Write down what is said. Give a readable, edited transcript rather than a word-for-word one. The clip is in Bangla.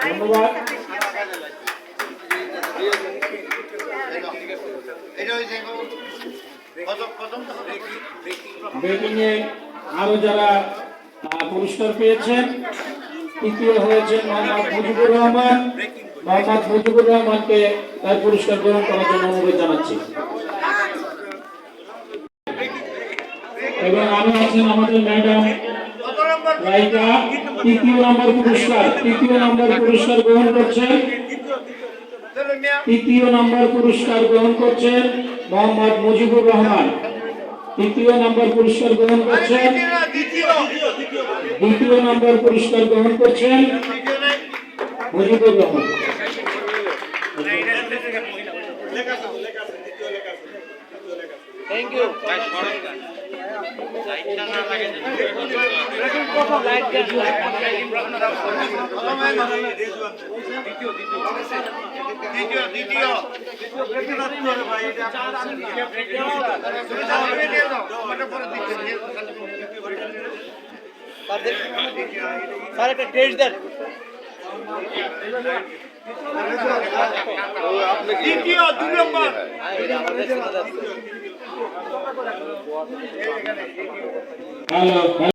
ধন্যবাদ। ব্যাটিংয়ে আরো যারা পুরস্কার পেয়েছেন, তৃতীয় হয়েছেন মোহাম্মদ মুজিবুর রহমান। মোহাম্মদ মুজিবুর রহমানকে তার পুরস্কার গ্রহণ করার জন্য অনুরোধ জানাচ্ছি। এবং আরো আছেন আমাদের ম্যাডাম রাইকা, তৃতীয় নম্বর পুরস্কার গ্রহণ করছেন। তৃতীয় নম্বর পুরস্কার গ্রহণ করছেন মোহাম্মদ মুজিবুর রহমান। তৃতীয় নম্বর পুরস্কার গ্রহণ করছেন। দ্বিতীয় নম্বর পুরস্কার গ্রহণ করছেন Mujibur Rahman. Thank you. Sir একটা টেস্ট দেন। দ্বিতীয় 2 নম্বর হ্যালো।